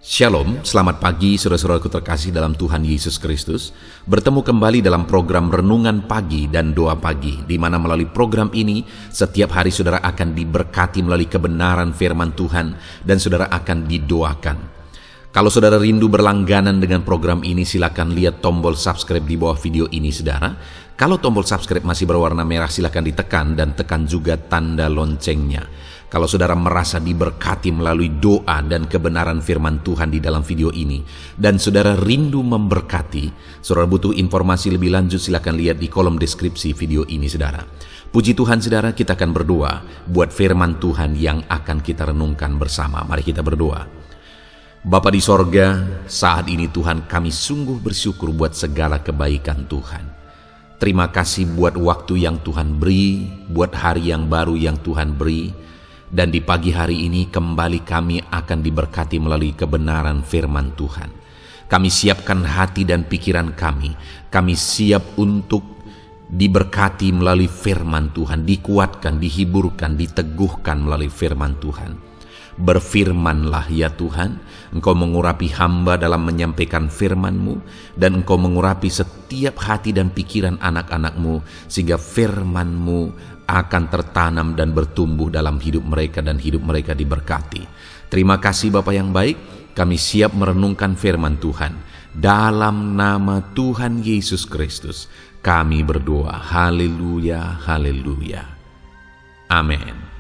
Shalom, selamat pagi saudara-saudaraku terkasih dalam Tuhan Yesus Kristus. Bertemu kembali dalam program Renungan Pagi dan Doa Pagi, di mana melalui program ini setiap hari saudara akan diberkati melalui kebenaran firman Tuhan dan saudara akan didoakan. Kalau saudara rindu berlangganan dengan program ini, silakan lihat tombol subscribe di bawah video ini saudara. Kalau tombol subscribe masih berwarna merah, silakan ditekan dan tekan juga tanda loncengnya. Kalau saudara merasa diberkati melalui doa dan kebenaran firman Tuhan di dalam video ini, dan saudara rindu memberkati, saudara butuh informasi lebih lanjut, silakan lihat di kolom deskripsi video ini saudara. Puji Tuhan saudara, kita akan berdoa buat firman Tuhan yang akan kita renungkan bersama. Mari kita berdoa. Bapa di sorga, saat ini Tuhan kami sungguh bersyukur buat segala kebaikan Tuhan. Terima kasih buat waktu yang Tuhan beri, buat hari yang baru yang Tuhan beri. Dan di pagi hari ini kembali kami akan diberkati melalui kebenaran firman Tuhan. Kami siapkan hati dan pikiran kami. Kami siap untuk diberkati melalui firman Tuhan, dikuatkan, dihiburkan, diteguhkan melalui firman Tuhan. Berfirmanlah ya Tuhan, Engkau mengurapi hamba dalam menyampaikan firman-Mu, dan Engkau mengurapi setiap hati dan pikiran anak-anak-Mu, sehingga firman-Mu akan tertanam dan bertumbuh dalam hidup mereka dan hidup mereka diberkati. Terima kasih Bapa yang baik, kami siap merenungkan firman Tuhan. Dalam nama Tuhan Yesus Kristus, kami berdoa. Haleluya, haleluya. Amin.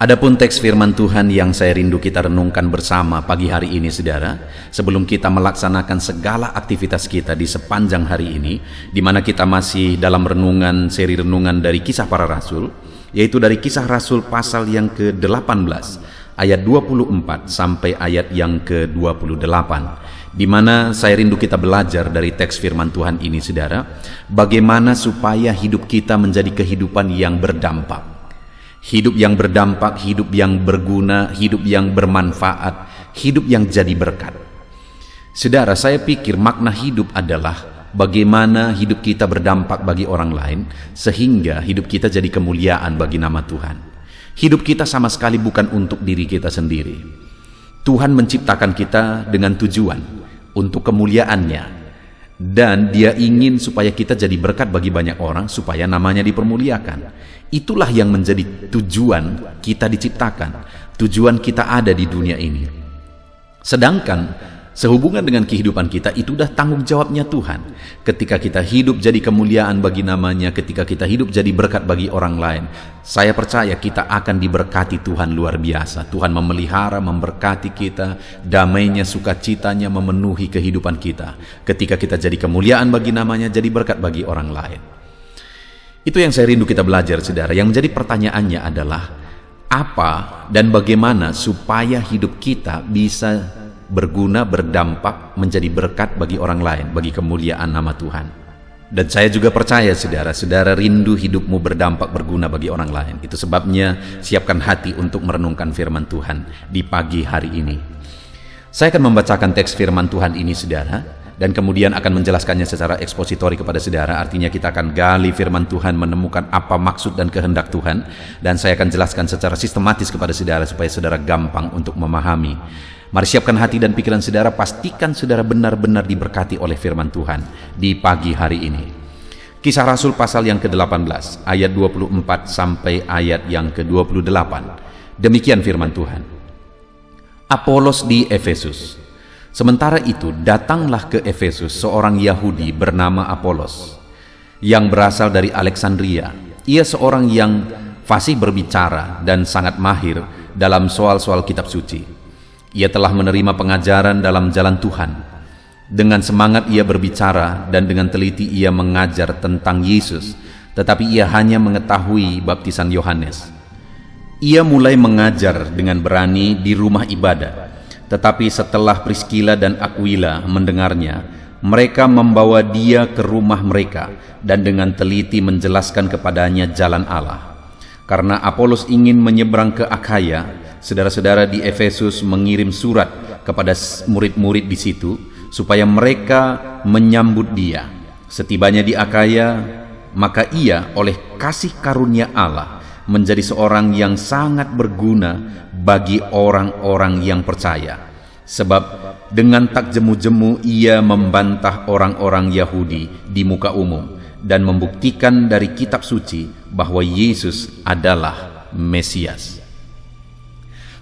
Adapun teks firman Tuhan yang saya rindu kita renungkan bersama pagi hari ini saudara, sebelum kita melaksanakan segala aktivitas kita di sepanjang hari ini, di mana kita masih dalam renungan, seri renungan dari Kisah Para Rasul, yaitu dari Kisah Rasul pasal yang ke-18 ayat 24 sampai ayat yang ke-28, di mana saya rindu kita belajar dari teks firman Tuhan ini saudara, bagaimana supaya hidup kita menjadi kehidupan yang berdampak. Hidup yang berdampak, hidup yang berguna, hidup yang bermanfaat, hidup yang jadi berkat. Saudara, saya pikir makna hidup adalah bagaimana hidup kita berdampak bagi orang lain, sehingga hidup kita jadi kemuliaan bagi nama Tuhan. Hidup kita sama sekali bukan untuk diri kita sendiri. Tuhan menciptakan kita dengan tujuan untuk kemuliaan-Nya. Dan Dia ingin supaya kita jadi berkat bagi banyak orang, supaya namanya dipermuliakan. Itulah yang menjadi tujuan kita diciptakan, tujuan kita ada di dunia ini. Sedangkan sehubungan dengan kehidupan kita, itu udah tanggung jawabnya Tuhan. Ketika kita hidup jadi kemuliaan bagi namanya, ketika kita hidup jadi berkat bagi orang lain, saya percaya kita akan diberkati Tuhan luar biasa. Tuhan memelihara, memberkati kita, damainya, sukacitanya memenuhi kehidupan kita. Ketika kita jadi kemuliaan bagi namanya, jadi berkat bagi orang lain. Itu yang saya rindu kita belajar saudara. Yang menjadi pertanyaannya adalah, apa dan bagaimana supaya hidup kita bisa berguna, berdampak, menjadi berkat bagi orang lain, bagi kemuliaan nama Tuhan. Dan saya juga percaya saudara rindu hidupmu berdampak, berguna bagi orang lain. Itu sebabnya siapkan hati untuk merenungkan firman Tuhan di pagi hari ini. Saya akan membacakan teks firman Tuhan ini saudara, dan kemudian akan menjelaskannya secara ekspositori kepada saudara. Artinya kita akan gali firman Tuhan, menemukan apa maksud dan kehendak Tuhan, dan saya akan jelaskan secara sistematis kepada saudara supaya saudara gampang untuk memahami. Mari siapkan hati dan pikiran saudara, pastikan saudara benar-benar diberkati oleh firman Tuhan di pagi hari ini. Kisah Rasul pasal yang ke-18 ayat 24 sampai ayat yang ke-28. Demikian firman Tuhan. Apolos di Efesus. Sementara itu datanglah ke Efesus seorang Yahudi bernama Apolos, yang berasal dari Alexandria. Ia seorang yang fasih berbicara dan sangat mahir dalam soal-soal kitab suci. Ia telah menerima pengajaran dalam jalan Tuhan. Dengan semangat ia berbicara dan dengan teliti ia mengajar tentang Yesus, tetapi ia hanya mengetahui baptisan Yohanes. Ia mulai mengajar dengan berani di rumah ibadat. Tetapi setelah Priskila dan Aquila mendengarnya, mereka membawa dia ke rumah mereka dan dengan teliti menjelaskan kepadanya jalan Allah. Karena Apolos ingin menyeberang ke Akhaya, saudara-saudara di Efesus mengirim surat kepada murid-murid di situ supaya mereka menyambut dia. Setibanya di Akhaya, maka ia oleh kasih karunia Allah menjadi seorang yang sangat berguna bagi orang-orang yang percaya. Sebab Dengan tak jemu-jemu ia membantah orang-orang Yahudi di muka umum dan membuktikan dari kitab suci bahwa Yesus adalah Mesias.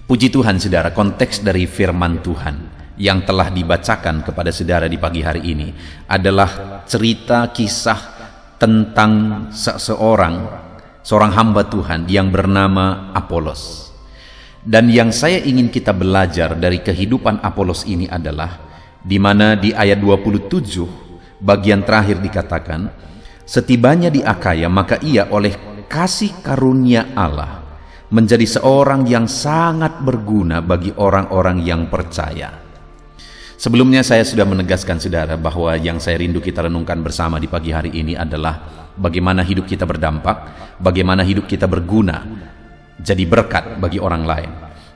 Puji Tuhan saudara, konteks dari firman Tuhan yang telah dibacakan kepada saudara di pagi hari ini adalah cerita kisah tentang seorang hamba Tuhan yang bernama Apolos. Dan yang saya ingin kita belajar dari kehidupan Apolos ini adalah di mana di ayat 27 bagian terakhir dikatakan, setibanya di Akaya maka ia oleh kasih karunia Allah menjadi seorang yang sangat berguna bagi orang-orang yang percaya. Sebelumnya saya sudah menegaskan saudara bahwa yang saya rindu kita renungkan bersama di pagi hari ini adalah bagaimana hidup kita berdampak, bagaimana hidup kita berguna, jadi berkat bagi orang lain.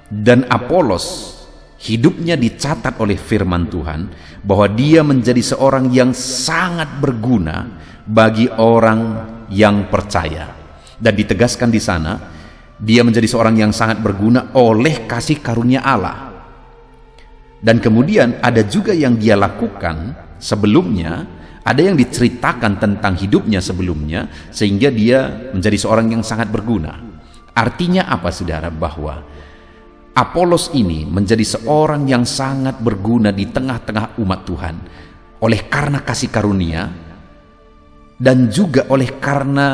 Dan Apolos hidupnya dicatat oleh firman Tuhan bahwa dia menjadi seorang yang sangat berguna bagi orang yang percaya. Dan ditegaskan di sana, dia menjadi seorang yang sangat berguna oleh kasih karunia Allah. Dan kemudian ada juga yang dia lakukan sebelumnya, ada yang diceritakan tentang hidupnya sebelumnya, sehingga dia menjadi seorang yang sangat berguna. Artinya apa saudara? Bahwa Apolos ini menjadi seorang yang sangat berguna di tengah-tengah umat Tuhan oleh karena kasih karunia dan juga oleh karena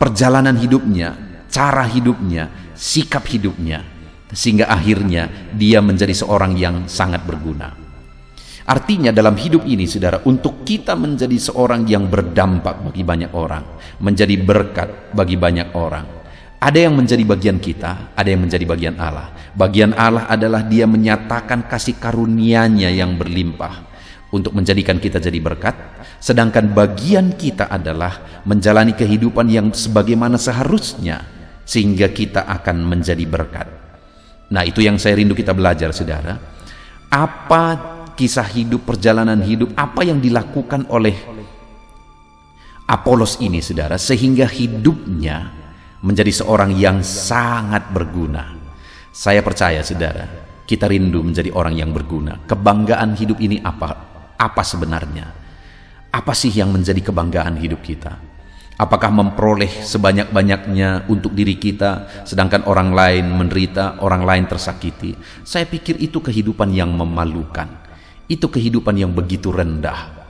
perjalanan hidupnya, cara hidupnya, sikap hidupnya, sehingga akhirnya dia menjadi seorang yang sangat berguna. Artinya dalam hidup ini saudara, untuk kita menjadi seorang yang berdampak bagi banyak orang, menjadi berkat bagi banyak orang, ada yang menjadi bagian kita, ada yang menjadi bagian Allah. Bagian Allah adalah dia menyatakan kasih karunia-Nya yang berlimpah untuk menjadikan kita jadi berkat, sedangkan bagian kita adalah menjalani kehidupan yang sebagaimana seharusnya sehingga kita akan menjadi berkat. Nah, itu yang saya rindu kita belajar saudara. Apa kisah hidup, perjalanan hidup, apa yang dilakukan oleh Apolos ini saudara, sehingga hidupnya menjadi seorang yang sangat berguna. Saya percaya saudara, kita rindu menjadi orang yang berguna. Kebanggaan hidup ini apa sebenarnya? Apa sih yang menjadi kebanggaan hidup kita? Apakah memperoleh sebanyak-banyaknya untuk diri kita, sedangkan orang lain menderita, orang lain tersakiti? Saya pikir itu kehidupan yang memalukan. Itu kehidupan yang begitu rendah.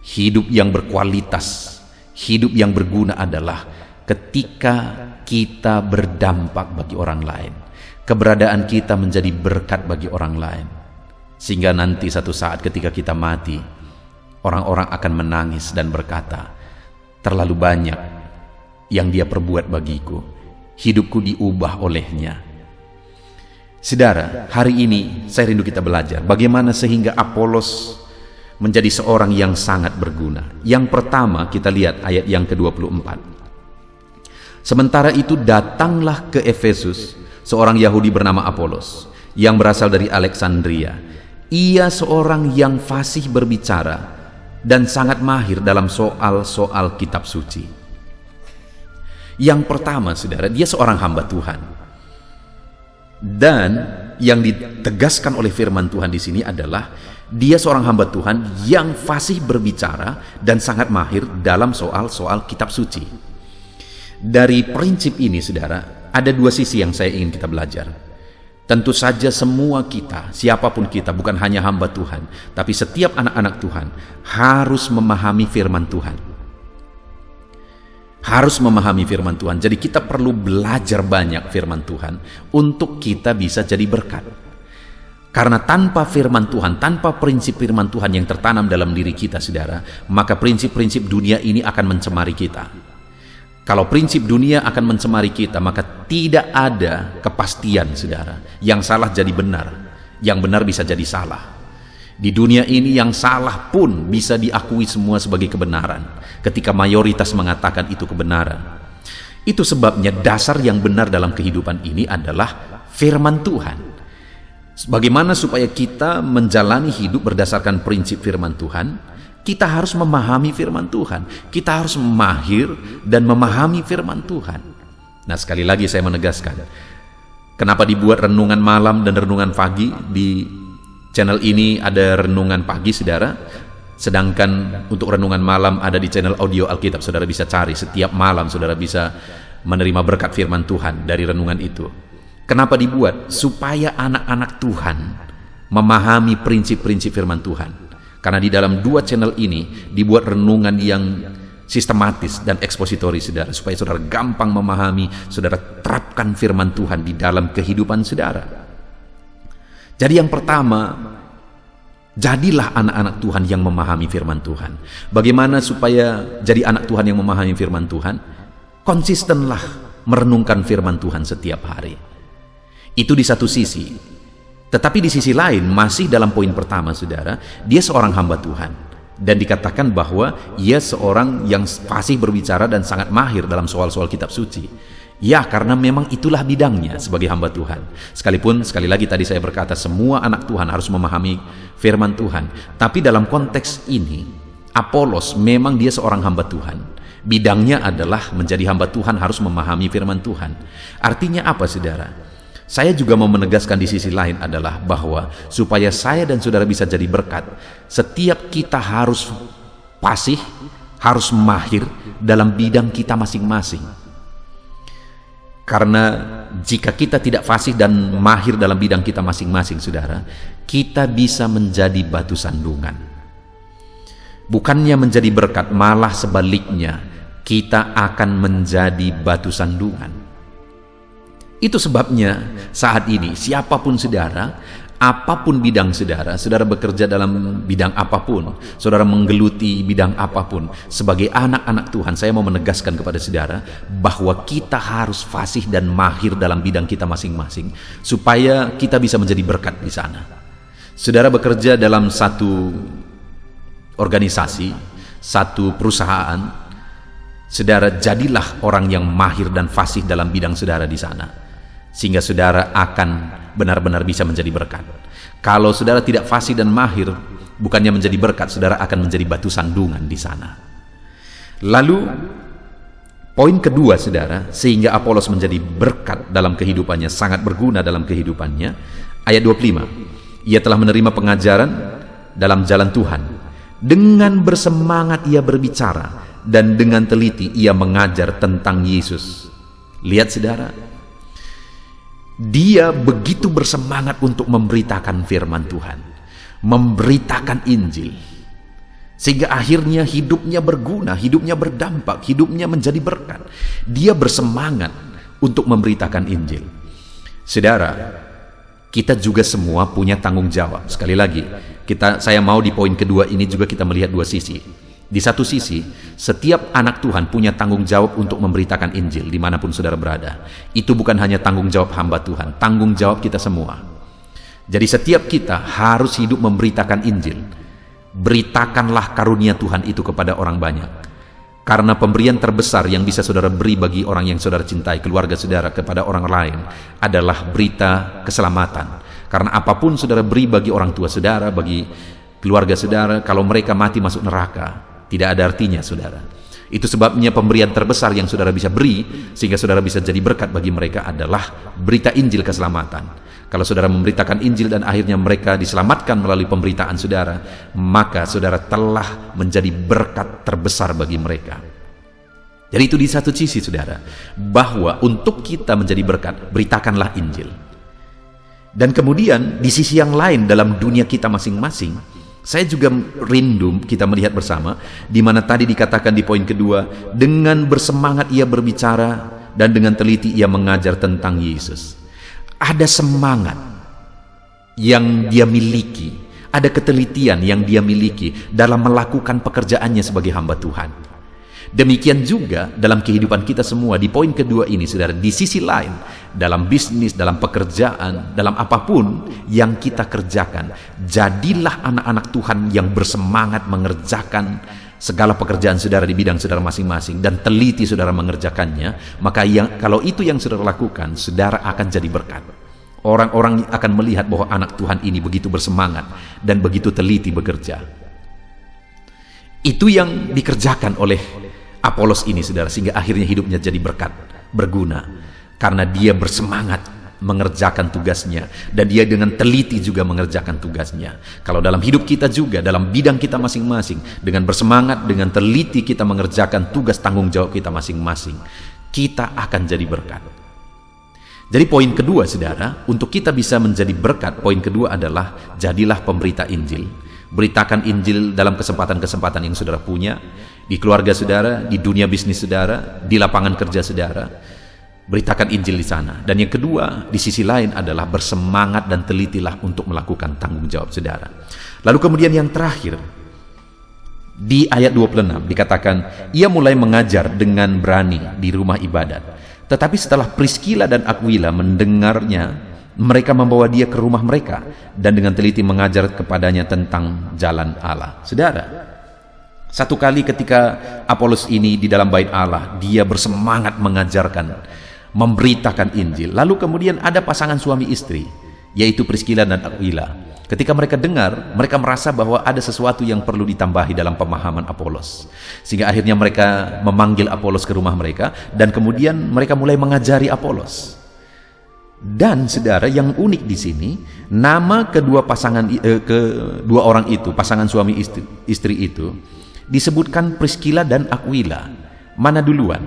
Hidup yang berkualitas, hidup yang berguna adalah ketika kita berdampak bagi orang lain. Keberadaan kita menjadi berkat bagi orang lain. Sehingga nanti satu saat ketika kita mati, orang-orang akan menangis dan berkata, terlalu banyak yang dia perbuat bagiku, hidupku diubah olehnya. Saudara, hari ini saya rindu kita belajar bagaimana sehingga Apolos menjadi seorang yang sangat berguna. Yang pertama kita lihat ayat yang ke-24. Sementara itu datanglah ke Efesus seorang Yahudi bernama Apolos yang berasal dari Alexandria. Ia seorang yang fasih berbicara dan sangat mahir dalam soal-soal kitab suci. Yang pertama saudara, dia seorang hamba Tuhan. Dan yang ditegaskan oleh firman Tuhan di sini adalah dia seorang hamba Tuhan yang fasih berbicara dan sangat mahir dalam soal-soal kitab suci. Dari prinsip ini saudara, ada dua sisi yang saya ingin kita belajar. Tentu saja semua kita, siapapun kita, bukan hanya hamba Tuhan, tapi setiap anak-anak Tuhan harus memahami firman Tuhan. Harus memahami firman Tuhan. Jadi kita perlu belajar banyak firman Tuhan untuk kita bisa jadi berkat. Karena tanpa firman Tuhan, tanpa prinsip firman Tuhan yang tertanam dalam diri kita saudara, maka prinsip-prinsip dunia ini akan mencemari kita. Kalau prinsip dunia akan mencemari kita, maka tidak ada kepastian saudara. Yang salah jadi benar, yang benar bisa jadi salah. Di dunia ini yang salah pun bisa diakui semua sebagai kebenaran ketika mayoritas mengatakan itu kebenaran. Itu sebabnya dasar yang benar dalam kehidupan ini adalah firman Tuhan. Bagaimana supaya kita menjalani hidup berdasarkan prinsip firman Tuhan? Kita harus memahami firman Tuhan. Kita harus mahir dan memahami firman Tuhan. Nah, sekali lagi saya menegaskan, kenapa dibuat renungan malam dan renungan pagi di Channel ini ada renungan pagi, saudara. Sedangkan untuk renungan malam ada di channel audio Alkitab. Saudara bisa cari setiap malam, saudara bisa menerima berkat firman Tuhan dari renungan itu. Kenapa dibuat? Supaya anak-anak Tuhan memahami prinsip-prinsip firman Tuhan. Karena di dalam dua channel ini dibuat renungan yang sistematis dan ekspositori, saudara, supaya saudara gampang memahami, saudara terapkan firman Tuhan di dalam kehidupan saudara. Jadi yang pertama, jadilah anak-anak Tuhan yang memahami firman Tuhan. Bagaimana supaya jadi anak Tuhan yang memahami firman Tuhan? Konsistenlah merenungkan firman Tuhan setiap hari. Itu di satu sisi. Tetapi di sisi lain, masih dalam poin pertama, saudara, dia seorang hamba Tuhan. Dan dikatakan bahwa ia seorang yang fasih berbicara dan sangat mahir dalam soal-soal kitab suci. Ya, karena memang itulah bidangnya sebagai hamba Tuhan. Sekalipun, sekali lagi tadi saya berkata, semua anak Tuhan harus memahami firman Tuhan. Tapi dalam konteks ini, Apolos memang dia seorang hamba Tuhan. Bidangnya adalah menjadi hamba Tuhan, harus memahami firman Tuhan. Artinya apa, saudara? Saya juga mau menegaskan di sisi lain adalah bahwa supaya saya dan saudara bisa jadi berkat, setiap kita harus fasih, harus mahir dalam bidang kita masing-masing. Karena jika kita tidak fasih dan mahir dalam bidang kita masing-masing, saudara, kita bisa menjadi batu sandungan. Bukannya menjadi berkat, malah sebaliknya, kita akan menjadi batu sandungan. Itu sebabnya saat ini siapapun saudara, apapun bidang saudara, saudara bekerja dalam bidang apapun, saudara menggeluti bidang apapun, sebagai anak-anak Tuhan, saya mau menegaskan kepada saudara bahwa kita harus fasih dan mahir dalam bidang kita masing-masing, supaya kita bisa menjadi berkat di sana. Saudara bekerja dalam satu organisasi, satu perusahaan, saudara jadilah orang yang mahir dan fasih dalam bidang saudara di sana, sehingga saudara akan benar-benar bisa menjadi berkat. Kalau saudara tidak fasih dan mahir, bukannya menjadi berkat, saudara akan menjadi batu sandungan di sana. Lalu poin kedua, saudara, sehingga Apolos menjadi berkat dalam kehidupannya, sangat berguna dalam kehidupannya, ayat 25, ia telah menerima pengajaran dalam jalan Tuhan, dengan bersemangat ia berbicara, dan dengan teliti ia mengajar tentang Yesus. Lihat, saudara, dia begitu bersemangat untuk memberitakan firman Tuhan, memberitakan Injil, sehingga akhirnya hidupnya berguna, hidupnya berdampak, hidupnya menjadi berkat. Dia bersemangat untuk memberitakan Injil. Saudara, kita juga semua punya tanggung jawab. Sekali lagi, saya mau di poin kedua ini juga kita melihat dua sisi. Di satu sisi, setiap anak Tuhan punya tanggung jawab untuk memberitakan Injil dimanapun saudara berada. Itu bukan hanya tanggung jawab hamba Tuhan, tanggung jawab kita semua. Jadi setiap kita harus hidup memberitakan Injil. Beritakanlah karunia Tuhan itu kepada orang banyak. Karena pemberian terbesar yang bisa saudara beri bagi orang yang saudara cintai, keluarga saudara, kepada orang lain, adalah berita keselamatan. Karena apapun saudara beri bagi orang tua saudara, bagi keluarga saudara, kalau mereka mati masuk neraka, tidak ada artinya, saudara. Itu sebabnya pemberian terbesar yang saudara bisa beri, sehingga saudara bisa jadi berkat bagi mereka, adalah berita Injil keselamatan. Kalau saudara memberitakan Injil dan akhirnya mereka diselamatkan melalui pemberitaan saudara, maka saudara telah menjadi berkat terbesar bagi mereka. Jadi itu di satu sisi, saudara, bahwa untuk kita menjadi berkat, beritakanlah Injil. Dan kemudian di sisi yang lain, dalam dunia kita masing-masing, saya juga rindu kita melihat bersama, di mana tadi dikatakan di poin kedua, dengan bersemangat ia berbicara dan dengan teliti ia mengajar tentang Yesus. Ada semangat yang dia miliki, ada ketelitian yang dia miliki dalam melakukan pekerjaannya sebagai hamba Tuhan. Demikian juga dalam kehidupan kita semua. Di poin kedua ini, saudara, di sisi lain, dalam bisnis, dalam pekerjaan, dalam apapun yang kita kerjakan, jadilah anak-anak Tuhan yang bersemangat mengerjakan segala pekerjaan saudara di bidang saudara masing-masing, dan teliti saudara mengerjakannya. Maka kalau itu yang saudara lakukan, saudara akan jadi berkat. Orang-orang akan melihat bahwa anak Tuhan ini begitu bersemangat dan begitu teliti bekerja. Itu yang dikerjakan oleh Apolos ini, saudara, sehingga akhirnya hidupnya jadi berkat, berguna, karena dia bersemangat mengerjakan tugasnya, dan dia dengan teliti juga mengerjakan tugasnya. Kalau dalam hidup kita juga, dalam bidang kita masing-masing, dengan bersemangat, dengan teliti kita mengerjakan tugas tanggung jawab kita masing-masing, kita akan jadi berkat. Jadi poin kedua saudara, untuk kita bisa menjadi berkat, poin kedua adalah jadilah pemberita Injil. Beritakan Injil dalam kesempatan-kesempatan yang saudara punya, di keluarga saudara, di dunia bisnis saudara, di lapangan kerja saudara. Beritakan Injil di sana. Dan yang kedua, di sisi lain adalah bersemangat dan telitilah untuk melakukan tanggung jawab saudara. Lalu kemudian yang terakhir, di ayat 26 dikatakan, ia mulai mengajar dengan berani di rumah ibadat. Tetapi setelah Priskila dan Aquila mendengarnya, mereka membawa dia ke rumah mereka dan dengan teliti mengajar kepadanya tentang jalan Allah. Saudara, satu kali ketika Apolos ini di dalam bait Allah, dia bersemangat mengajarkan, memberitakan Injil. Lalu kemudian ada pasangan suami istri, yaitu Priskila dan Aquila. Ketika mereka dengar, mereka merasa bahwa ada sesuatu yang perlu ditambahi dalam pemahaman Apolos. Sehingga akhirnya mereka memanggil Apolos ke rumah mereka, dan kemudian mereka mulai mengajari Apolos. Dan saudara, yang unik di sini, nama kedua orang itu, pasangan suami istri itu, disebutkan Priskila dan Aquila. Mana duluan?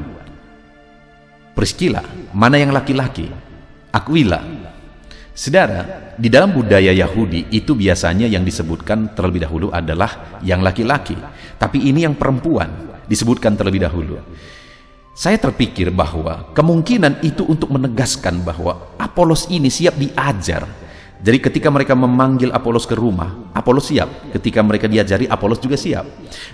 Priskila, mana yang laki-laki? Aquila. Saudara, di dalam budaya Yahudi itu biasanya yang disebutkan terlebih dahulu adalah yang laki-laki. Tapi ini yang perempuan disebutkan terlebih dahulu. Saya terpikir bahwa kemungkinan itu untuk menegaskan bahwa Apolos ini siap diajar. Jadi ketika mereka memanggil Apolos ke rumah, Apolos siap. Ketika mereka diajari, Apolos juga siap.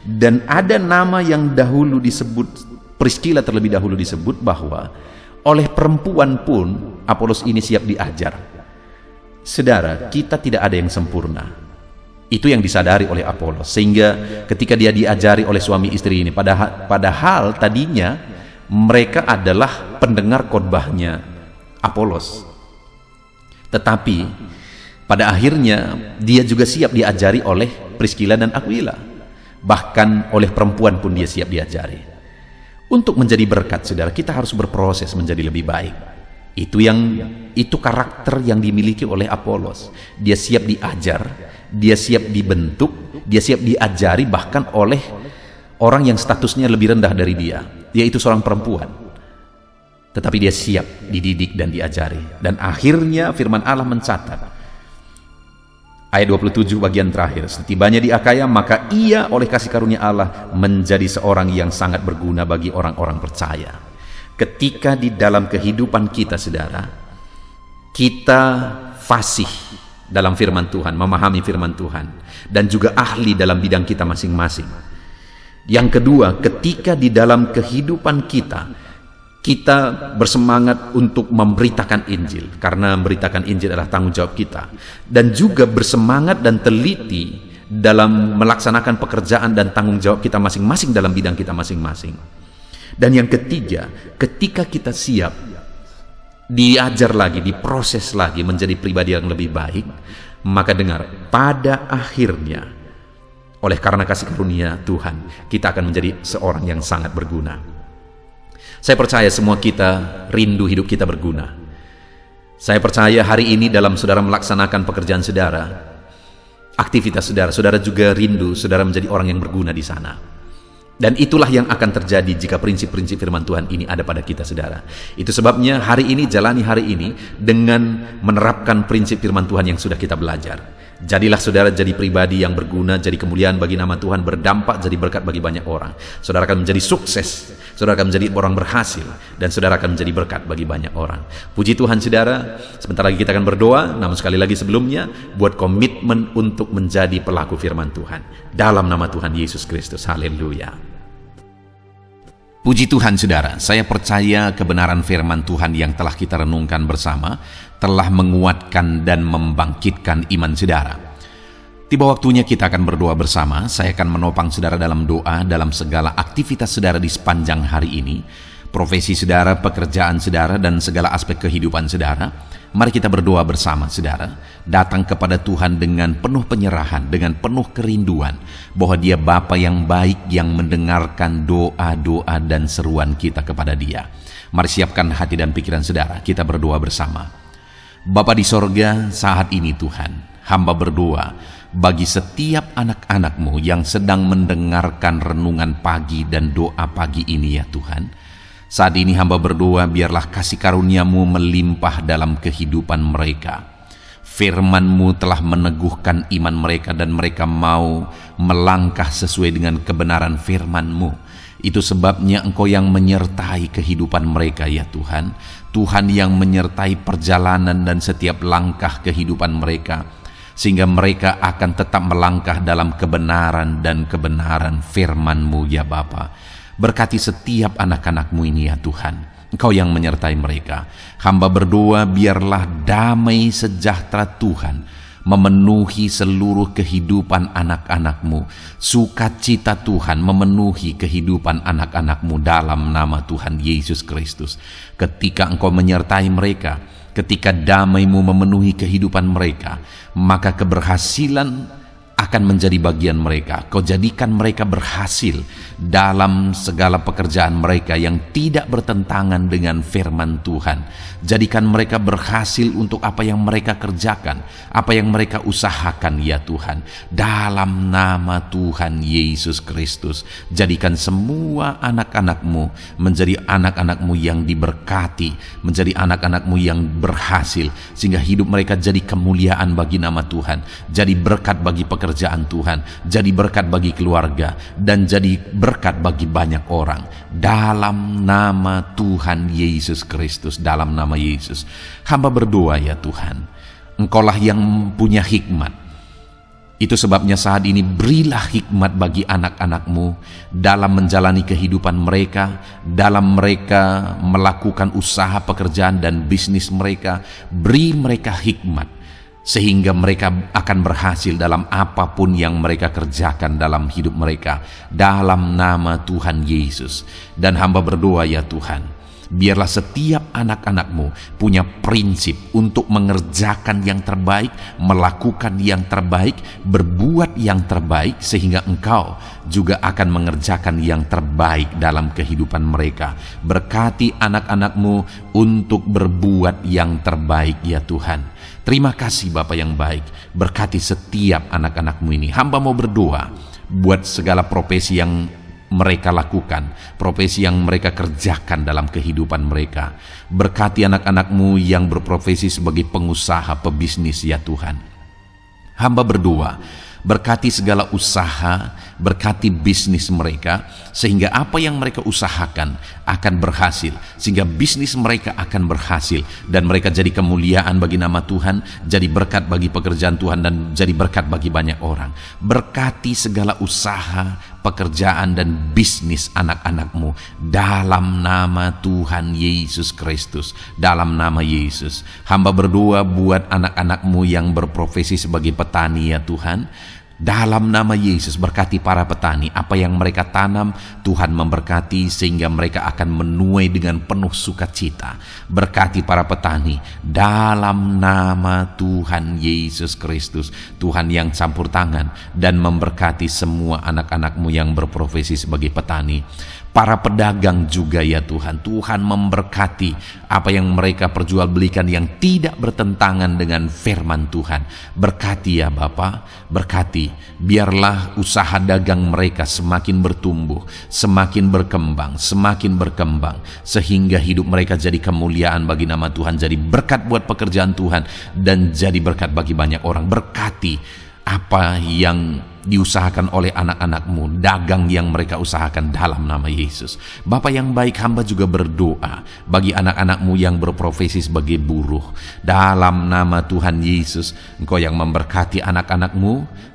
Dan ada nama yang dahulu disebut, Priskila terlebih dahulu disebut, bahwa oleh perempuan pun Apolos ini siap diajar. Saudara, kita tidak ada yang sempurna. Itu yang disadari oleh Apolos. Sehingga ketika dia diajari oleh suami istri ini, padahal tadinya mereka adalah pendengar khotbahnya Apolos. Tetapi pada akhirnya dia juga siap diajari oleh Priskila dan Aquila. Bahkan oleh perempuan pun dia siap diajari. Untuk menjadi berkat, saudara, kita harus berproses menjadi lebih baik. Itu karakter yang dimiliki oleh Apolos. Dia siap diajar, dia siap dibentuk, dia siap diajari bahkan oleh orang yang statusnya lebih rendah dari dia, yaitu seorang perempuan. Tetapi dia siap dididik dan diajari. Dan akhirnya firman Allah mencatat, ayat 27 bagian terakhir, setibanya di Akaya, maka ia oleh kasih karunia Allah menjadi seorang yang sangat berguna bagi orang-orang percaya. Ketika di dalam kehidupan kita, saudara, kita fasih dalam firman Tuhan, memahami firman Tuhan, dan juga ahli dalam bidang kita masing-masing. Yang kedua, ketika di dalam kehidupan kita bersemangat untuk memberitakan Injil, karena memberitakan Injil adalah tanggung jawab kita, dan juga bersemangat dan teliti dalam melaksanakan pekerjaan dan tanggung jawab kita masing-masing dalam bidang kita masing-masing. Dan yang ketiga, ketika kita siap diajar lagi, diproses lagi menjadi pribadi yang lebih baik, maka dengar, pada akhirnya oleh karena kasih karunia Tuhan, kita akan menjadi seorang yang sangat berguna. Saya percaya semua kita rindu hidup kita berguna. Saya percaya hari ini dalam saudara melaksanakan pekerjaan saudara, aktivitas saudara, saudara juga rindu saudara menjadi orang yang berguna di sana. Dan itulah yang akan terjadi jika prinsip-prinsip firman Tuhan ini ada pada kita, saudara. Itu sebabnya hari ini, jalani hari ini dengan menerapkan prinsip firman Tuhan yang sudah kita belajar. Jadilah saudara jadi pribadi yang berguna, jadi kemuliaan bagi nama Tuhan, berdampak, jadi berkat bagi banyak orang. Saudara akan menjadi sukses, saudara akan menjadi orang berhasil, dan saudara akan menjadi berkat bagi banyak orang. Puji Tuhan, saudara. Sebentar lagi kita akan berdoa, namun sekali lagi sebelumnya, buat komitmen untuk menjadi pelaku firman Tuhan. Dalam nama Tuhan Yesus Kristus, haleluya. Puji Tuhan, saudara, saya percaya kebenaran firman Tuhan yang telah kita renungkan bersama telah menguatkan dan membangkitkan iman saudara. Tiba waktunya kita akan berdoa bersama. Saya akan menopang saudara dalam doa dalam segala aktivitas saudara di sepanjang hari ini, profesi saudara, pekerjaan saudara, dan segala aspek kehidupan saudara. Mari kita berdoa bersama, saudara. Datang kepada Tuhan dengan penuh penyerahan, dengan penuh kerinduan bahwa Dia Bapa yang baik yang mendengarkan doa-doa dan seruan kita kepada Dia. Mari siapkan hati dan pikiran saudara, kita berdoa bersama. Bapa di sorga, saat ini Tuhan, hamba berdoa bagi setiap anak-anak-Mu yang sedang mendengarkan renungan pagi dan doa pagi ini ya Tuhan. Saat ini hamba berdoa biarlah kasih karunia-Mu melimpah dalam kehidupan mereka. Firman-Mu telah meneguhkan iman mereka dan mereka mau melangkah sesuai dengan kebenaran firman-Mu. Itu sebabnya Engkau yang menyertai kehidupan mereka ya Tuhan. Tuhan yang menyertai perjalanan dan setiap langkah kehidupan mereka, sehingga mereka akan tetap melangkah dalam kebenaran dan kebenaran firman-Mu ya Bapa. Berkati setiap anak-anak-Mu ini ya Tuhan. Engkau yang menyertai mereka. Hamba berdoa biarlah damai sejahtera Tuhan memenuhi seluruh kehidupan anak-anak-Mu. Sukacita Tuhan memenuhi kehidupan anak-anak-Mu dalam nama Tuhan Yesus Kristus. Ketika Engkau menyertai mereka, ketika damai-Mu memenuhi kehidupan mereka, maka keberhasilan akan menjadi bagian mereka. Kau jadikan mereka berhasil dalam segala pekerjaan mereka yang tidak bertentangan dengan firman Tuhan. Jadikan mereka berhasil untuk apa yang mereka kerjakan, apa yang mereka usahakan ya Tuhan. Dalam nama Tuhan Yesus Kristus, jadikan semua anak-anak-Mu menjadi anak-anak-Mu yang diberkati, menjadi anak-anak-Mu yang berhasil, sehingga hidup mereka jadi kemuliaan bagi nama Tuhan, jadi berkat bagi pekerjaan Tuhan, jadi berkat bagi keluarga, dan jadi berkat bagi banyak orang. Dalam nama Tuhan Yesus Kristus, dalam nama Yesus, hamba berdoa ya Tuhan, Engkaulah yang punya hikmat. Itu sebabnya saat ini berilah hikmat bagi anak-anak-Mu dalam menjalani kehidupan mereka, dalam mereka melakukan usaha pekerjaan dan bisnis mereka. Beri mereka hikmat, sehingga mereka akan berhasil dalam apapun yang mereka kerjakan dalam hidup mereka, dalam nama Tuhan Yesus. Dan hamba berdoa ya Tuhan, biarlah setiap anak-anak-Mu punya prinsip untuk mengerjakan yang terbaik, melakukan yang terbaik, berbuat yang terbaik, sehingga Engkau juga akan mengerjakan yang terbaik dalam kehidupan mereka. Berkati anak-anak-Mu untuk berbuat yang terbaik ya Tuhan. Terima kasih Bapa yang baik. Berkati setiap anak-anak-Mu ini. Hamba mau berdoa buat segala profesi yang mereka lakukan, profesi yang mereka kerjakan dalam kehidupan mereka. Berkati anak-anak-Mu yang berprofesi sebagai pengusaha, pebisnis ya Tuhan. Hamba berdoa, berkati segala usaha, berkati bisnis mereka, sehingga apa yang mereka usahakan akan berhasil, sehingga bisnis mereka akan berhasil, dan mereka jadi kemuliaan bagi nama Tuhan, jadi berkat bagi pekerjaan Tuhan, dan jadi berkat bagi banyak orang. Berkati segala usaha, pekerjaan, dan bisnis anak-anak-Mu dalam nama Tuhan Yesus Kristus, dalam nama Yesus. Hamba berdoa buat anak-anak-Mu yang berprofesi sebagai petani ya Tuhan. Dalam nama Yesus, berkati para petani. Apa yang mereka tanam, Tuhan memberkati, sehingga mereka akan menuai dengan penuh sukacita. Berkati para petani dalam nama Tuhan Yesus Kristus. Tuhan yang campur tangan dan memberkati semua anak-anak-Mu yang berprofesi sebagai petani. Para pedagang juga ya Tuhan, Tuhan memberkati apa yang mereka perjualbelikan yang tidak bertentangan dengan firman Tuhan. Berkati ya Bapa, berkati, biarlah usaha dagang mereka semakin bertumbuh, semakin berkembang, sehingga hidup mereka jadi kemuliaan bagi nama Tuhan, jadi berkat buat pekerjaan Tuhan, dan jadi berkat bagi banyak orang. Berkati apa yang diusahakan oleh anak-anak-Mu, dagang yang mereka usahakan dalam nama Yesus. Bapa yang baik, hamba juga berdoa bagi anak-anak-Mu yang berprofesi sebagai buruh. Dalam nama Tuhan Yesus, Engkau yang memberkati anak-anak-Mu,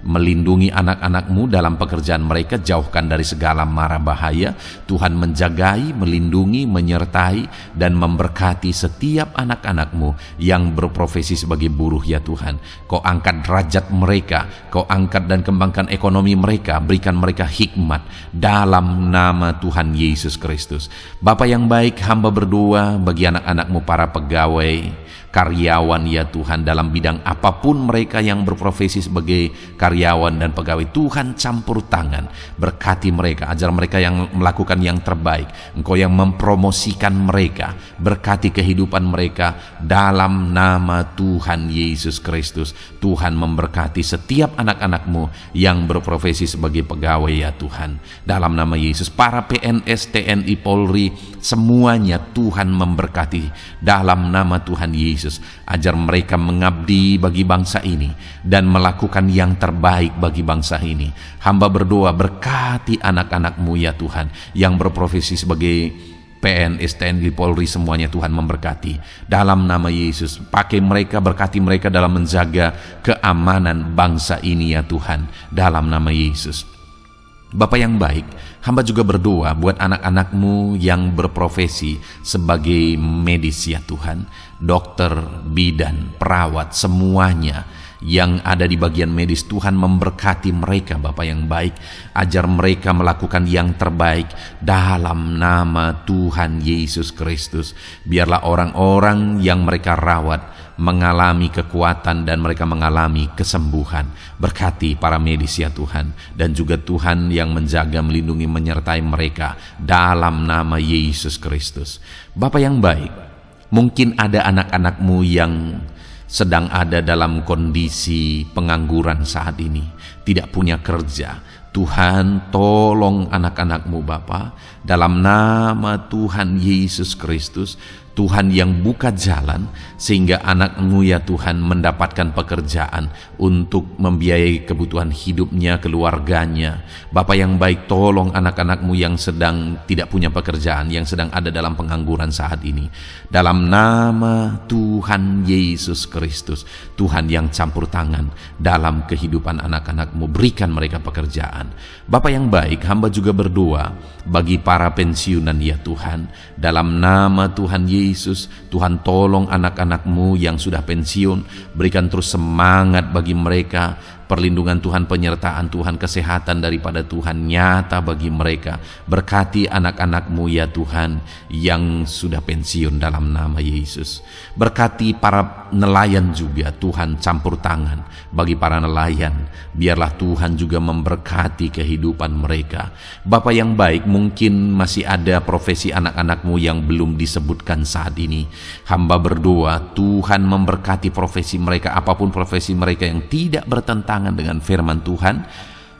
melindungi anak-anak-Mu dalam pekerjaan mereka, jauhkan dari segala mara bahaya. Tuhan menjagai, melindungi, menyertai, dan memberkati setiap anak-anak-Mu yang berprofesi sebagai buruh ya Tuhan. Kau angkat derajat mereka, Kau angkat dan kembangkan ekonomi mereka, berikan mereka hikmat dalam nama Tuhan Yesus Kristus. Bapa yang baik, hamba berdoa bagi anak-anak-Mu para pegawai, karyawan ya Tuhan, dalam bidang apapun mereka yang berprofesi sebagai karyawan dan pegawai. Tuhan campur tangan, berkati mereka, ajar mereka yang melakukan yang terbaik. Engkau yang mempromosikan mereka, berkati kehidupan mereka dalam nama Tuhan Yesus Kristus. Tuhan memberkati setiap anak-anak-Mu yang berprofesi sebagai pegawai ya Tuhan, dalam nama Yesus. Para PNS, TNI, Polri, semuanya Tuhan memberkati dalam nama Tuhan Yesus. Ajar mereka mengabdi bagi bangsa ini dan melakukan yang terbaik bagi bangsa ini. Hamba berdoa, berkati anak-anak-Mu ya Tuhan yang berprofesi sebagai PNS, TNI, Polri, semuanya Tuhan memberkati dalam nama Yesus. Pakai mereka, berkati mereka dalam menjaga keamanan bangsa ini ya Tuhan, dalam nama Yesus. Bapa yang baik, hamba juga berdoa buat anak-anak-Mu yang berprofesi sebagai medis ya Tuhan, dokter, bidan, perawat, semuanya yang ada di bagian medis. Tuhan memberkati mereka Bapa yang baik, ajar mereka melakukan yang terbaik dalam nama Tuhan Yesus Kristus. Biarlah orang-orang yang mereka rawat mengalami kekuatan dan mereka mengalami kesembuhan. Berkati para medis ya Tuhan, dan juga Tuhan yang menjaga, melindungi, menyertai mereka dalam nama Yesus Kristus. Bapa yang baik, mungkin ada anak-anak-Mu yang sedang ada dalam kondisi pengangguran saat ini, tidak punya kerja. Tuhan, tolong anak-anak-Mu Bapa, dalam nama Tuhan Yesus Kristus. Tuhan yang buka jalan sehingga anak-Mu ya Tuhan mendapatkan pekerjaan untuk membiayai kebutuhan hidupnya, keluarganya. Bapa yang baik, tolong anak-anak-Mu yang sedang tidak punya pekerjaan, yang sedang ada dalam pengangguran saat ini. Dalam nama Tuhan Yesus Kristus, Tuhan yang campur tangan dalam kehidupan anak-anak-Mu, berikan mereka pekerjaan. Bapa yang baik, hamba juga berdoa bagi para pensiunan ya Tuhan, dalam nama Tuhan Yesus. Tuhan, tolong anak-anak-Mu yang sudah pensiun, berikan terus semangat bagi mereka, perlindungan Tuhan, penyertaan Tuhan, kesehatan daripada Tuhan nyata bagi mereka. Berkati anak-anak-Mu ya Tuhan yang sudah pensiun dalam nama Yesus. Berkati para nelayan juga Tuhan, campur tangan bagi para nelayan. Biarlah Tuhan juga memberkati kehidupan mereka. Bapa yang baik, mungkin masih ada profesi anak-anak-Mu yang belum disebutkan saat ini. Hamba berdoa Tuhan memberkati profesi mereka, apapun profesi mereka yang tidak bertentangan dengan firman Tuhan.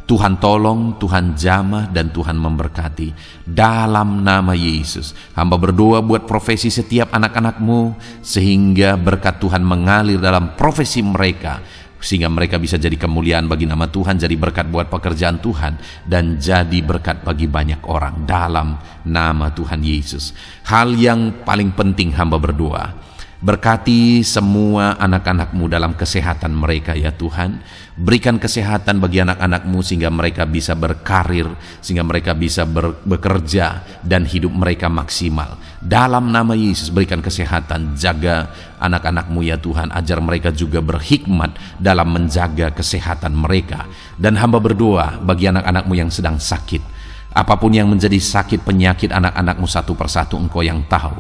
Tuhan tolong, Tuhan jamah, dan Tuhan memberkati dalam nama Yesus. Hamba berdoa buat profesi setiap anak-anak-Mu, sehingga berkat Tuhan mengalir dalam profesi mereka, sehingga mereka bisa jadi kemuliaan bagi nama Tuhan, jadi berkat buat pekerjaan Tuhan, dan jadi berkat bagi banyak orang dalam nama Tuhan Yesus. Hal yang paling penting hamba berdoa, berkati semua anak-anak-Mu dalam kesehatan mereka ya Tuhan. Berikan kesehatan bagi anak-anak-Mu sehingga mereka bisa berkarir, sehingga mereka bisa bekerja dan hidup mereka maksimal. Dalam nama Yesus, berikan kesehatan, jaga anak-anak-Mu ya Tuhan, ajar mereka juga berhikmat dalam menjaga kesehatan mereka. Dan hamba berdoa bagi anak-anak-Mu yang sedang sakit, apapun yang menjadi sakit penyakit anak-anak-Mu satu persatu, Engkau yang tahu.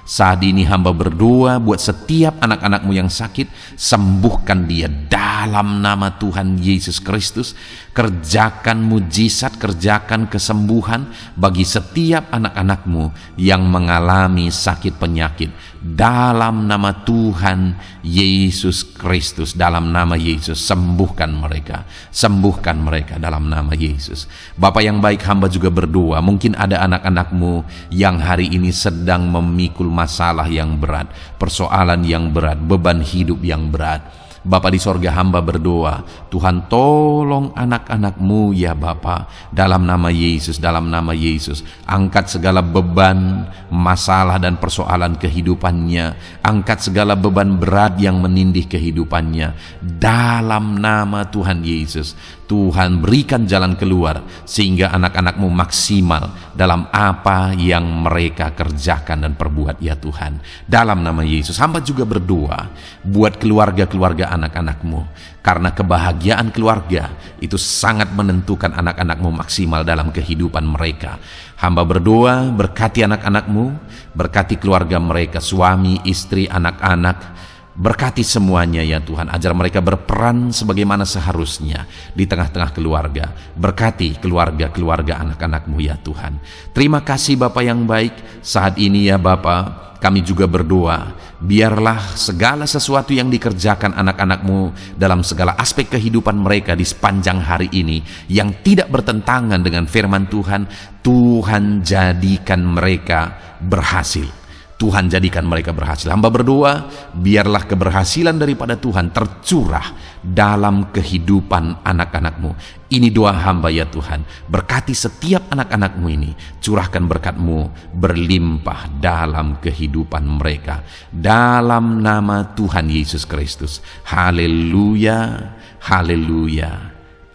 Saat ini hamba berdoa buat setiap anak-anak-Mu yang sakit, sembuhkan dia dalam nama Tuhan Yesus Kristus. Kerjakan mujizat, kerjakan kesembuhan bagi setiap anak-anak-Mu yang mengalami sakit penyakit dalam nama Tuhan Yesus Kristus. Dalam nama Yesus, sembuhkan mereka, sembuhkan mereka dalam nama Yesus. Bapa yang baik, hamba juga berdoa, mungkin ada anak-anak-Mu yang hari ini sedang memikul masalah yang berat, persoalan yang berat, beban hidup yang berat. Bapa di sorga, hamba berdoa, Tuhan tolong anak-anak-Mu ya Bapa, dalam nama Yesus, dalam nama Yesus. Angkat segala beban, masalah dan persoalan kehidupannya, angkat segala beban berat yang menindih kehidupannya dalam nama Tuhan Yesus. Tuhan, berikan jalan keluar sehingga anak-anak-Mu maksimal dalam apa yang mereka kerjakan dan perbuat ya Tuhan. Dalam nama Yesus, hamba juga berdoa buat keluarga-keluarga anak-anak-Mu, karena kebahagiaan keluarga itu sangat menentukan anak-anak-Mu maksimal dalam kehidupan mereka. Hamba berdoa, berkati anak-anak-Mu, berkati keluarga mereka, suami, istri, anak-anak, Berkati semuanya ya Tuhan, ajar mereka berperan sebagaimana seharusnya di tengah-tengah keluarga. Berkati keluarga-keluarga anak-anak-Mu ya Tuhan. Terima kasih Bapa yang baik. Saat ini ya Bapa, kami juga berdoa, biarlah segala sesuatu yang dikerjakan anak-anak-Mu dalam segala aspek kehidupan mereka di sepanjang hari ini yang tidak bertentangan dengan firman Tuhan, Tuhan jadikan mereka berhasil. Tuhan jadikan mereka berhasil. Hamba berdoa, biarlah keberhasilan daripada Tuhan tercurah dalam kehidupan anak-anak-Mu. Ini doa hamba ya Tuhan. Berkati setiap anak-anak-Mu ini. Curahkan berkat-Mu berlimpah dalam kehidupan mereka. Dalam nama Tuhan Yesus Kristus. Haleluya, haleluya,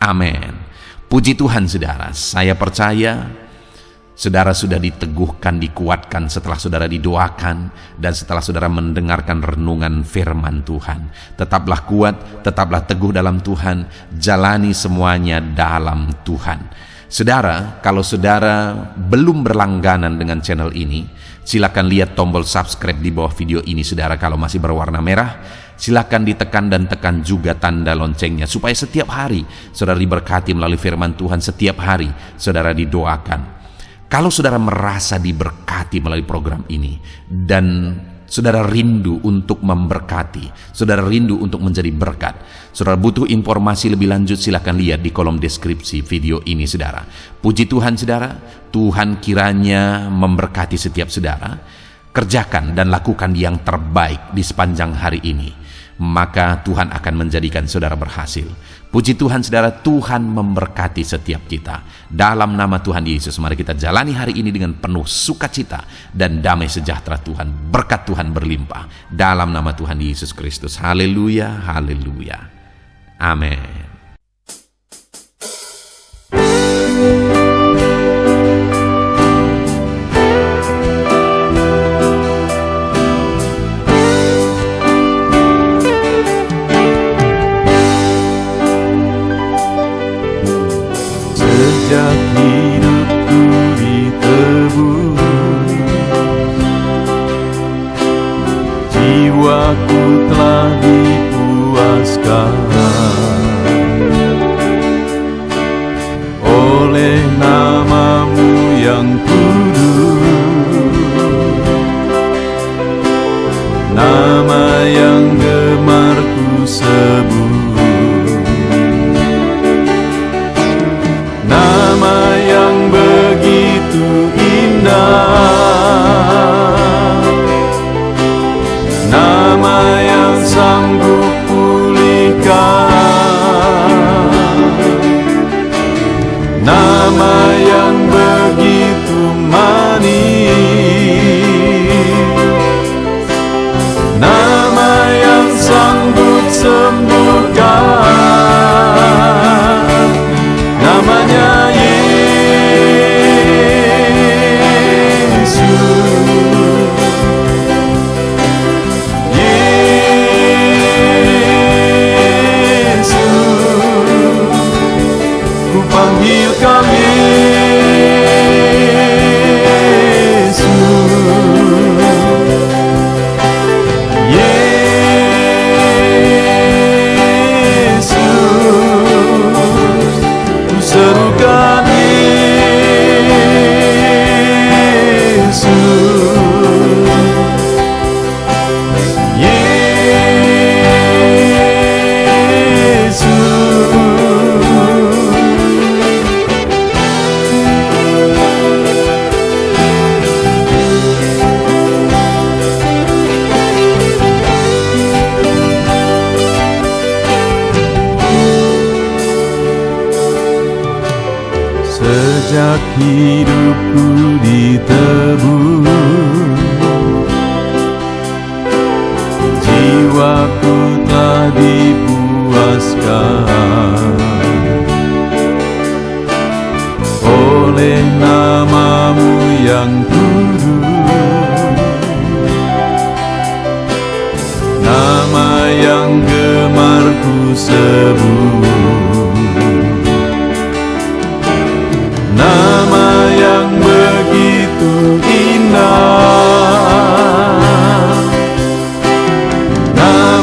amin. Puji Tuhan saudara, saya percaya saudara sudah diteguhkan, dikuatkan setelah saudara didoakan dan setelah saudara mendengarkan renungan firman Tuhan. Tetaplah kuat, tetaplah teguh dalam Tuhan, jalani semuanya dalam Tuhan. Saudara, kalau saudara belum berlangganan dengan channel ini, silakan lihat tombol subscribe di bawah video ini. Saudara, kalau masih berwarna merah, silakan ditekan dan tekan juga tanda loncengnya supaya setiap hari saudara diberkati melalui firman Tuhan. Setiap hari saudara didoakan. Kalau saudara merasa diberkati melalui program ini dan saudara rindu untuk memberkati, saudara rindu untuk menjadi berkat, saudara butuh informasi lebih lanjut, silakan lihat di kolom deskripsi video ini saudara. Puji Tuhan saudara, Tuhan kiranya memberkati setiap saudara. Kerjakan dan lakukan yang terbaik di sepanjang hari ini, maka Tuhan akan menjadikan saudara berhasil. Puji Tuhan saudara, Tuhan memberkati setiap kita. Dalam nama Tuhan Yesus, mari kita jalani hari ini dengan penuh sukacita dan damai sejahtera Tuhan. Berkat Tuhan berlimpah. Dalam nama Tuhan Yesus Kristus. Haleluya, haleluya. Amin. Sejak hidupku ditebus, jiwaku telah dipuaskan oleh nama-Mu yang kudus, nama yang gemar ku sebut. Nama yang begitu indah, nama yang sanggup pulihkan, nama yang begitu manis, nama yang sanggup sembuhkan. Namanya Yesus, Yesus, ku panggil Kau Yesus, serukan Yesus, Yesus. Sejak hidupku ditebus, jiwaku telah dipuaskan oleh nama-Mu yang kudus, nama yang gemar ku sebut. Nama yang begitu indah, nama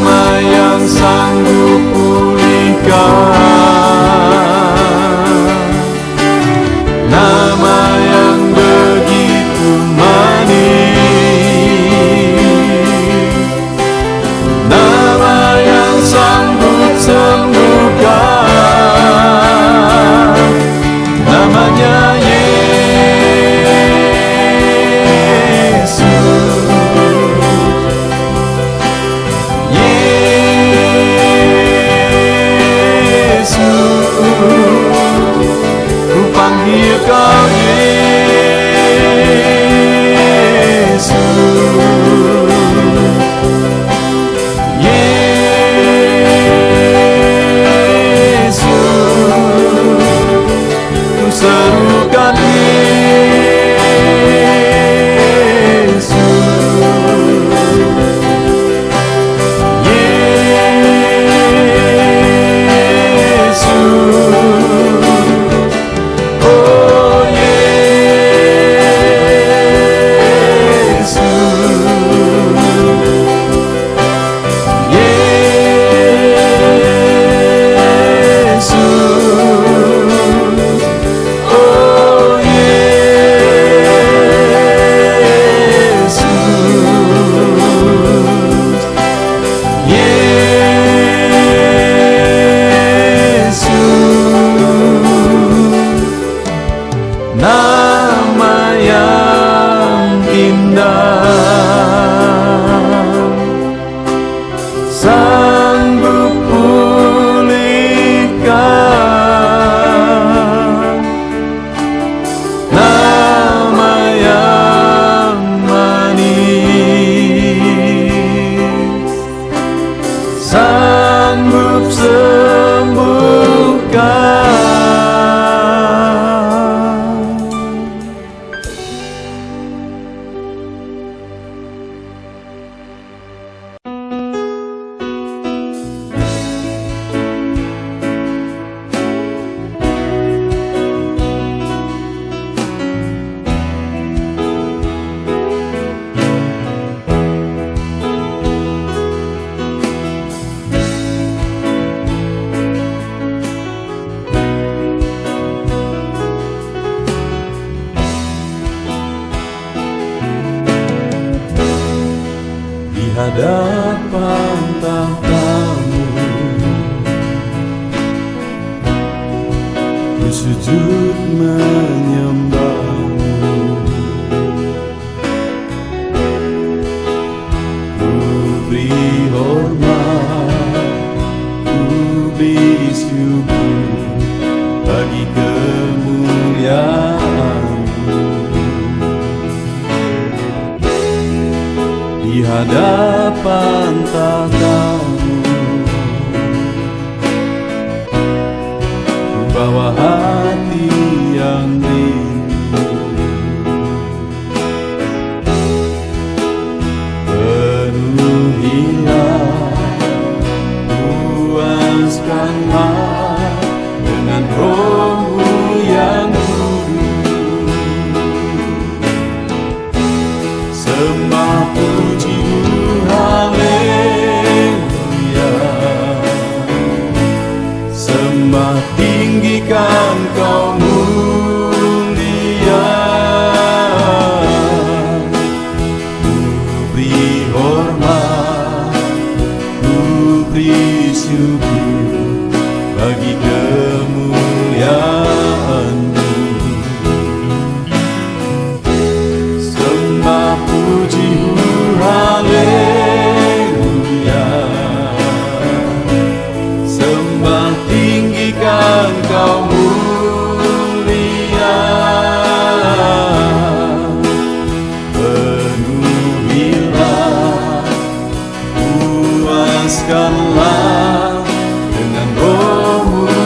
hadapan tahta-Mu, ku sujud menyembah-Mu. Ku beri hormat, ku beri syukur bagi kemuliaan-Mu. Di hadapan tahta-Mu, ku bawa hati yang rindu. Penuhilah, puaskanlah dengan Roh-Mu yang kudus. Sembah puji-Mu, haleluya. Sembah tinggikan Kau mulia. Ku beri hormat, ku beri syukur bagi kemuliaan-Mu. Sembah puji-Mu, haleluya. Sembah tinggikan Kau mulia. Penuhilah, puaskanlah dengan Roh-Mu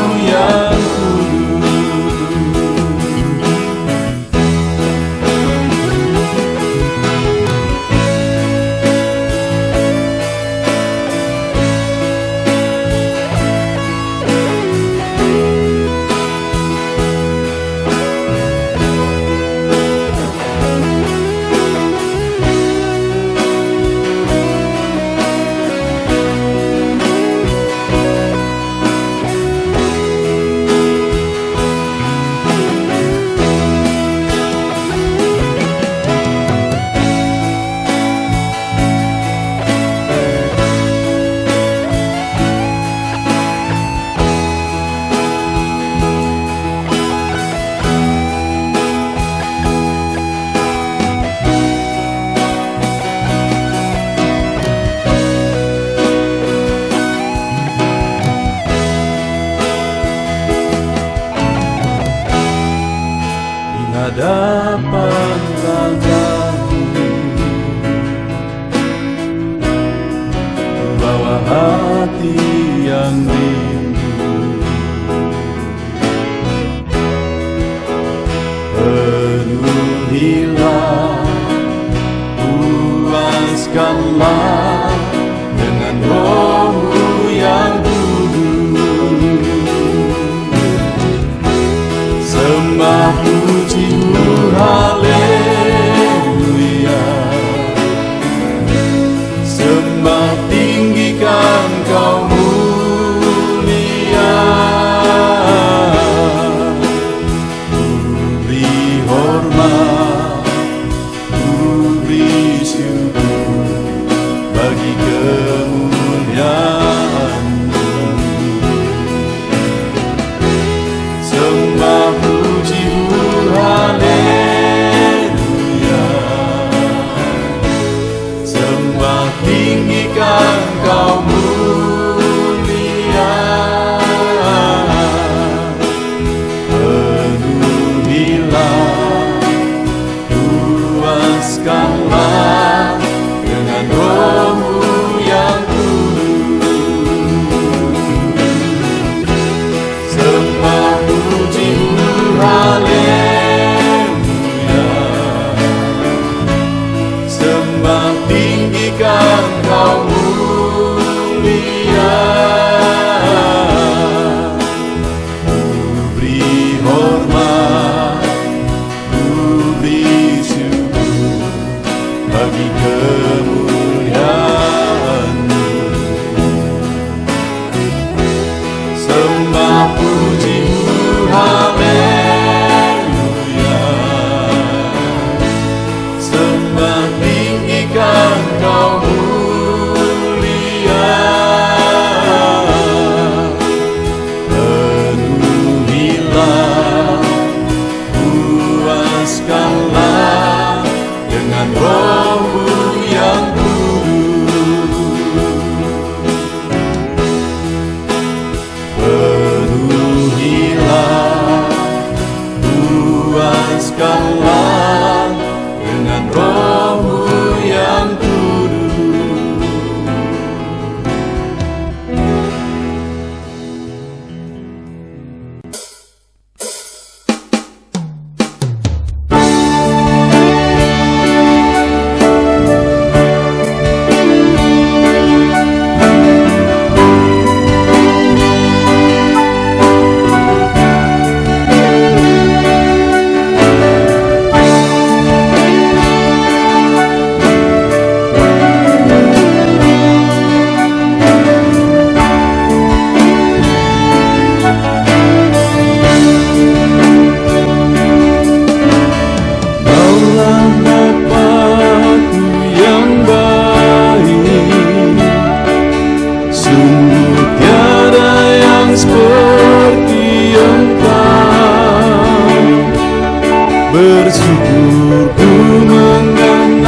bersyukur ku mengenalmu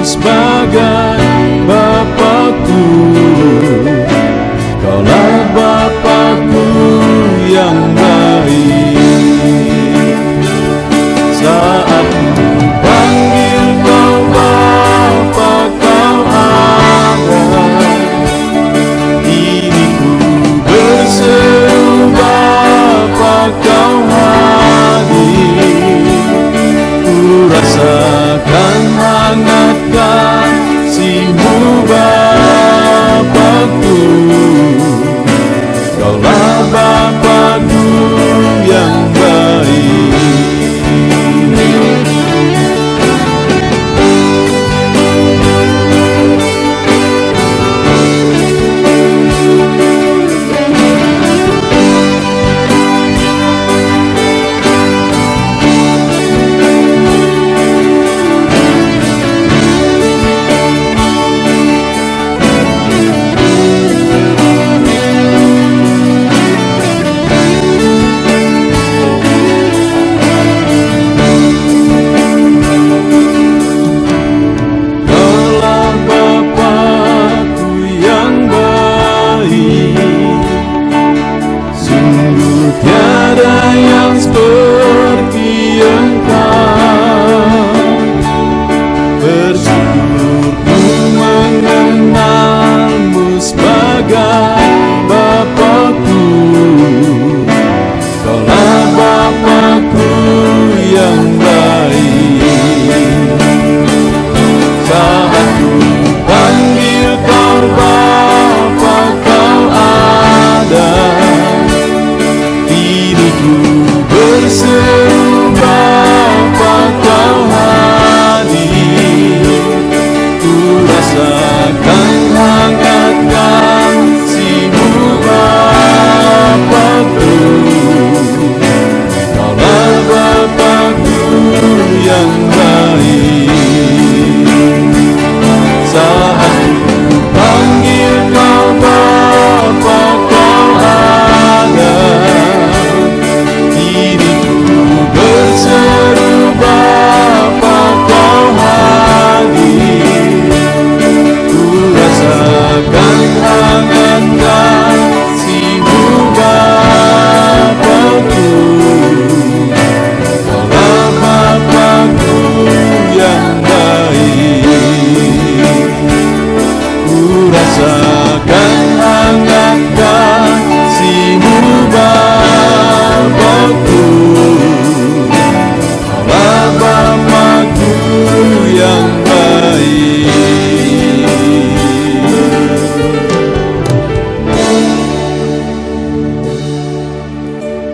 sebagai Bapakku. Kaulah Bapakku yang baik. Saat ku panggil kau Bapa, kau ada. Kini ku berseru Bapa, kau hadir. Ku rasakan hangat kasih-Mu Bapakku. Kaulah Bapa